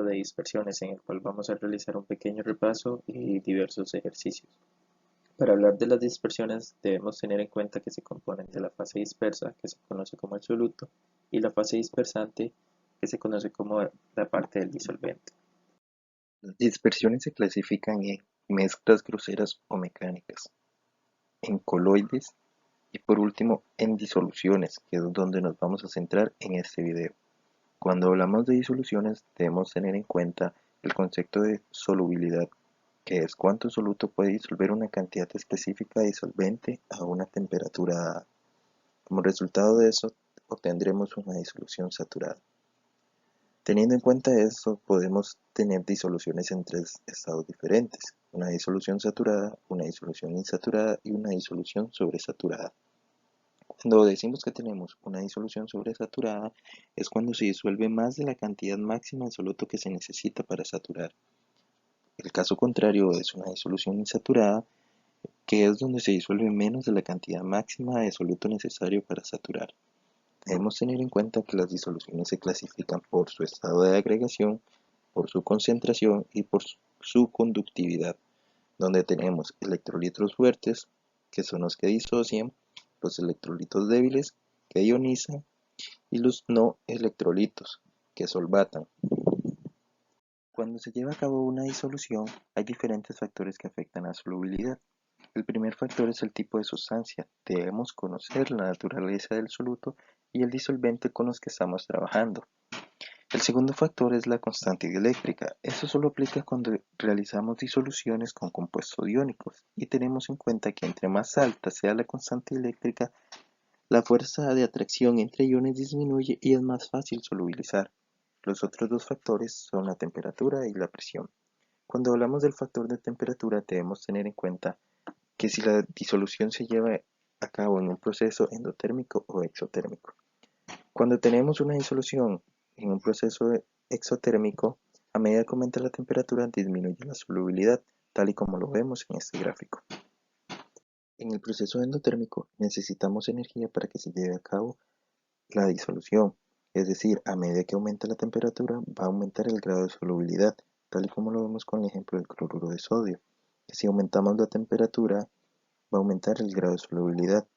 de dispersiones en el cual vamos a realizar un pequeño repaso y diversos ejercicios. Para hablar de las dispersiones debemos tener en cuenta que se componen de la fase dispersa, que se conoce como el soluto, y la fase dispersante, que se conoce como la parte del disolvente. Las dispersiones se clasifican en mezclas groseras o mecánicas, en coloides y por último en disoluciones, que es donde nos vamos a centrar en este video. Cuando hablamos de disoluciones debemos tener en cuenta el concepto de solubilidad, que es cuánto soluto puede disolver una cantidad específica de disolvente a una temperatura dada. Como resultado de eso obtendremos una disolución saturada. Teniendo en cuenta esto, podemos tener disoluciones en tres estados diferentes: una disolución saturada, una disolución insaturada y una disolución sobresaturada. Cuando decimos que tenemos una disolución sobresaturada, es cuando se disuelve más de la cantidad máxima de soluto que se necesita para saturar. El caso contrario es una disolución insaturada, que es donde se disuelve menos de la cantidad máxima de soluto necesario para saturar. Debemos tener en cuenta que las disoluciones se clasifican por su estado de agregación, por su concentración y por su conductividad, donde tenemos electrolitos fuertes, que son los que disocian, los electrolitos débiles, que ionizan, y los no electrolitos, que solvatan. Cuando se lleva a cabo una disolución, hay diferentes factores que afectan a la solubilidad. El primer factor es el tipo de sustancia. Debemos conocer la naturaleza del soluto y el disolvente con los que estamos trabajando. El segundo factor es la constante dieléctrica. Esto solo aplica cuando realizamos disoluciones con compuestos iónicos y tenemos en cuenta que entre más alta sea la constante dieléctrica, la fuerza de atracción entre iones disminuye y es más fácil solubilizar. Los otros dos factores son la temperatura y la presión. Cuando hablamos del factor de temperatura debemos tener en cuenta que si la disolución se lleva a cabo en un proceso endotérmico o exotérmico. Cuando tenemos una disolución en un proceso exotérmico, a medida que aumenta la temperatura disminuye la solubilidad, tal y como lo vemos en este gráfico. En el proceso endotérmico necesitamos energía para que se lleve a cabo la disolución, es decir, a medida que aumenta la temperatura va a aumentar el grado de solubilidad, tal y como lo vemos con el ejemplo del cloruro de sodio, que si aumentamos la temperatura va a aumentar el grado de solubilidad.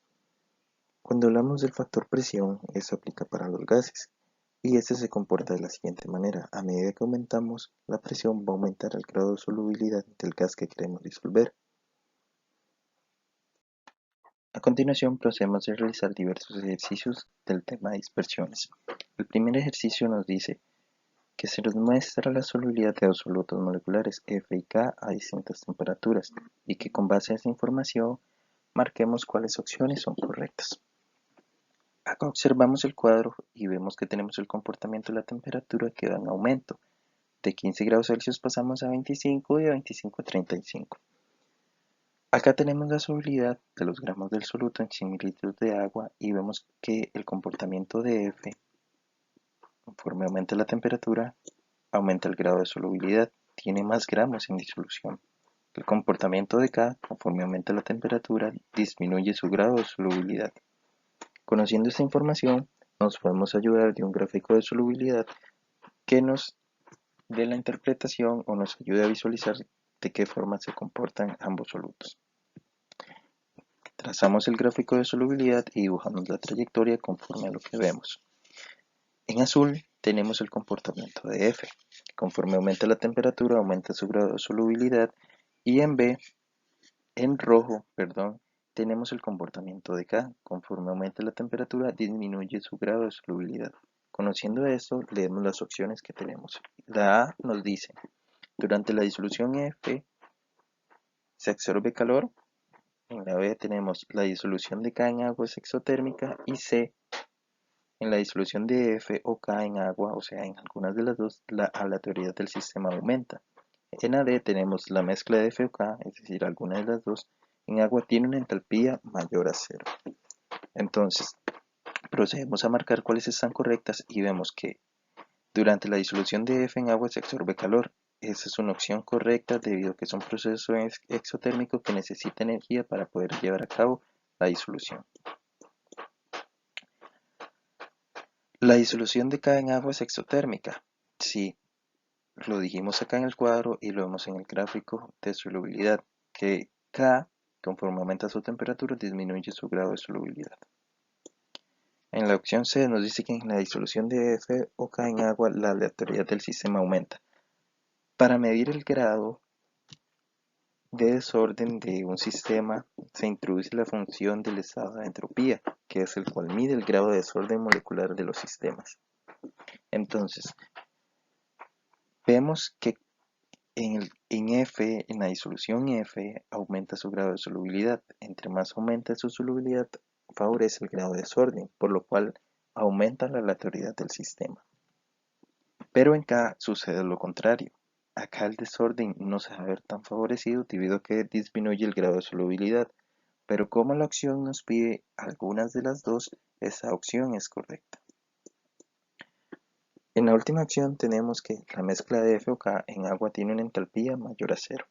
Cuando hablamos del factor presión, eso aplica para los gases, y este se comporta de la siguiente manera: a medida que aumentamos la presión va a aumentar el grado de solubilidad del gas que queremos disolver. A continuación procedemos a realizar diversos ejercicios del tema de dispersiones. El primer ejercicio nos dice que se nos muestra la solubilidad de dos solutos moleculares F y K a distintas temperaturas y que con base a esa información marquemos cuáles opciones son correctas. Acá observamos el cuadro y vemos que tenemos el comportamiento de la temperatura que va en aumento. De 15 grados Celsius pasamos a 25 y de 25 a 35. Acá tenemos la solubilidad de los gramos del soluto en 100 mililitros de agua y vemos que el comportamiento de F, conforme aumenta la temperatura, aumenta el grado de solubilidad, tiene más gramos en disolución. El comportamiento de K, conforme aumenta la temperatura, disminuye su grado de solubilidad. Conociendo esta información, nos podemos ayudar de un gráfico de solubilidad que nos dé la interpretación o nos ayude a visualizar de qué forma se comportan ambos solutos. Trazamos el gráfico de solubilidad y dibujamos la trayectoria conforme a lo que vemos. En azul tenemos el comportamiento de F. Conforme aumenta la temperatura, aumenta su grado de solubilidad, y en rojo, tenemos el comportamiento de K. Conforme aumenta la temperatura, disminuye su grado de solubilidad. Conociendo esto, leemos las opciones que tenemos. La A nos dice: durante la disolución F se absorbe calor. En la B tenemos la disolución de K en agua es exotérmica, y C, en la disolución de F o K en agua, o sea, en algunas de las dos, la aleatoriedad del sistema aumenta. En la D tenemos la mezcla de F o K, es decir, alguna de las dos, en agua tiene una entalpía mayor a cero. Entonces, procedemos a marcar cuáles están correctas y vemos que durante la disolución de F en agua se absorbe calor. Esa es una opción correcta debido a que es un proceso exotérmico que necesita energía para poder llevar a cabo la disolución. La disolución de K en agua es exotérmica. Sí, Lo dijimos acá en el cuadro y lo vemos en el gráfico de solubilidad, que K, conforme aumenta su temperatura, disminuye su grado de solubilidad. En la opción C nos dice que en la disolución de F o K en agua la aleatoriedad del sistema aumenta. Para medir el grado de desorden de un sistema se introduce la función del estado de entropía, que es el cual mide el grado de desorden molecular de los sistemas. Entonces, vemos que en la disolución F aumenta su grado de solubilidad. Entre más aumenta su solubilidad, favorece el grado de desorden, por lo cual aumenta la aleatoriedad del sistema. Pero en K sucede lo contrario. Acá el desorden no se va a ver tan favorecido debido a que disminuye el grado de solubilidad, pero como la opción nos pide algunas de las dos, esa opción es correcta. En la última opción tenemos que la mezcla de F o K en agua tiene una entalpía mayor a cero.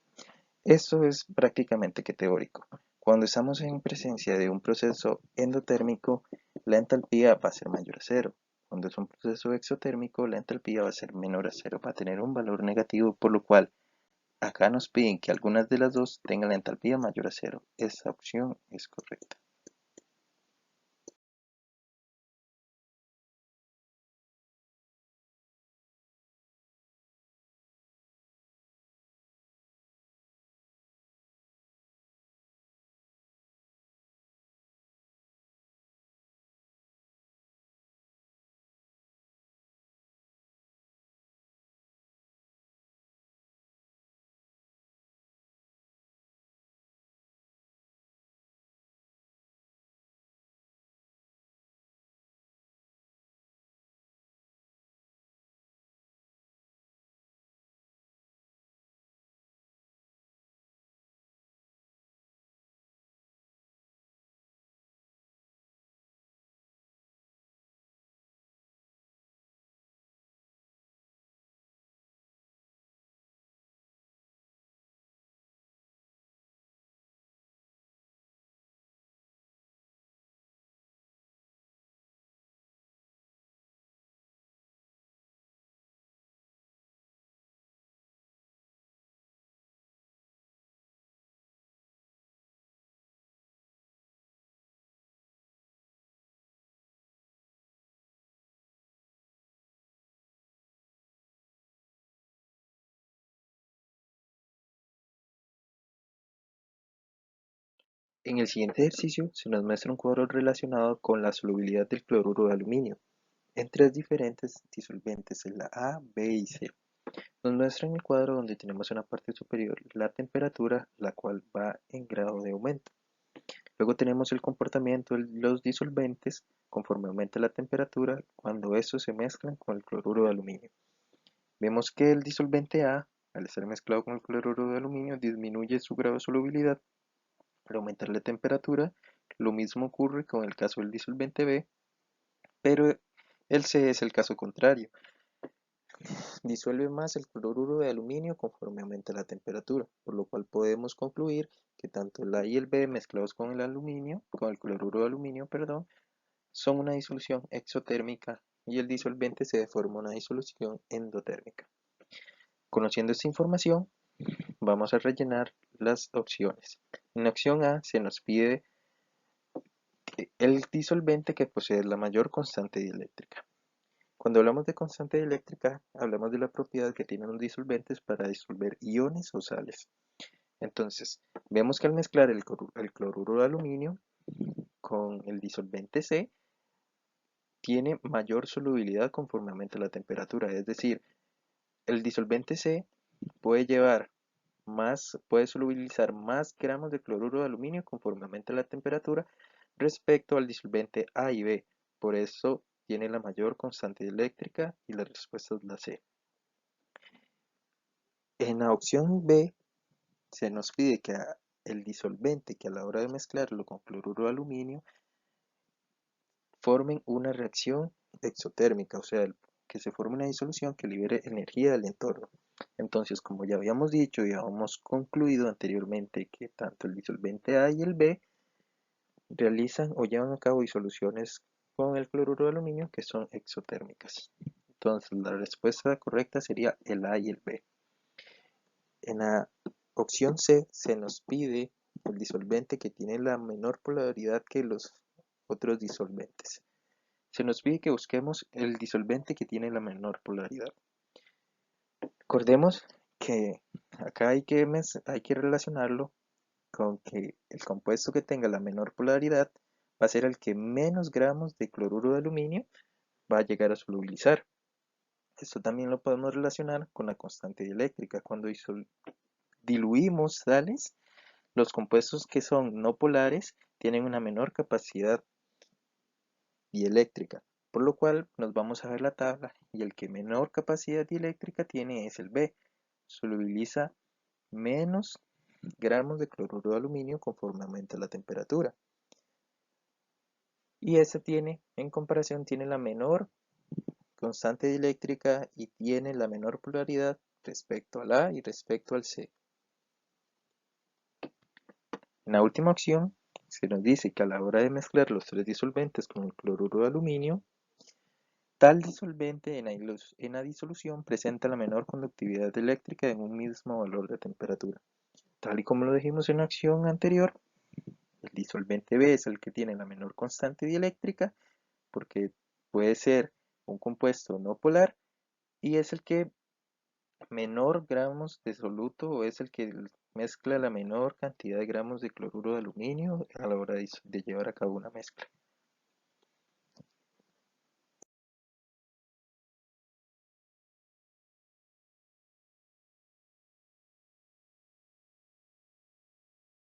Esto es prácticamente que teórico. Cuando estamos en presencia de un proceso endotérmico, la entalpía va a ser mayor a cero. Cuando es un proceso exotérmico, la entalpía va a ser menor a cero, va a tener un valor negativo, por lo cual acá nos piden que algunas de las dos tengan la entalpía mayor a cero. Esa opción es correcta. En el siguiente ejercicio se nos muestra un cuadro relacionado con la solubilidad del cloruro de aluminio en tres diferentes disolventes, en la A, B y C. Nos muestra en el cuadro donde tenemos en la parte superior la temperatura, la cual va en grado de aumento. Luego tenemos el comportamiento de los disolventes conforme aumenta la temperatura cuando estos se mezclan con el cloruro de aluminio. Vemos que el disolvente A, al ser mezclado con el cloruro de aluminio, disminuye su grado de solubilidad al aumentar la temperatura. Lo mismo ocurre con el caso del disolvente B, pero el C es el caso contrario. Disuelve más el cloruro de aluminio conforme aumenta la temperatura, por lo cual podemos concluir que tanto el A y el B mezclados con el aluminio, con el cloruro de aluminio, perdón, son una disolución exotérmica y el disolvente C forma una disolución endotérmica. Conociendo esta información, vamos a rellenar las opciones. En la opción A se nos pide el disolvente que posee la mayor constante dieléctrica. Cuando hablamos de constante dieléctrica, hablamos de la propiedad que tienen los disolventes para disolver iones o sales. Entonces, vemos que al mezclar el cloruro de aluminio con el disolvente C, tiene mayor solubilidad conforme aumenta la temperatura. Es decir, el disolvente C puede solubilizar más gramos de cloruro de aluminio conforme aumenta la temperatura respecto al disolvente A y B. Por eso tiene la mayor constante eléctrica y la respuesta es la C. En la opción B se nos pide que el disolvente que a la hora de mezclarlo con cloruro de aluminio formen una reacción exotérmica, o sea, que se forme una disolución que libere energía del entorno. Entonces, como ya habíamos dicho y habíamos concluido anteriormente que tanto el disolvente A y el B realizan o llevan a cabo disoluciones con el cloruro de aluminio que son exotérmicas. Entonces la respuesta correcta sería el A y el B. En la opción C se nos pide el disolvente que tiene la menor polaridad que los otros disolventes. Se nos pide que busquemos el disolvente que tiene la menor polaridad. Recordemos que acá hay que relacionarlo con que el compuesto que tenga la menor polaridad va a ser el que menos gramos de cloruro de aluminio va a llegar a solubilizar. Esto también lo podemos relacionar con la constante dieléctrica. Cuando diluimos sales, los compuestos que son no polares tienen una menor capacidad dieléctrica, por lo cual nos vamos a ver la tabla y el que menor capacidad dieléctrica tiene es el B. Solubiliza menos gramos de cloruro de aluminio conforme aumenta la temperatura. Y este en comparación, tiene la menor constante dieléctrica y tiene la menor polaridad respecto al A y respecto al C. En la última opción, se nos dice que a la hora de mezclar los tres disolventes con el cloruro de aluminio, tal disolvente en la disolución presenta la menor conductividad eléctrica en un mismo valor de temperatura. Tal y como lo dijimos en la acción anterior, el disolvente B es el que tiene la menor constante dieléctrica porque puede ser un compuesto no polar y es el que menor gramos de soluto o es el que mezcla la menor cantidad de gramos de cloruro de aluminio a la hora de llevar a cabo una mezcla.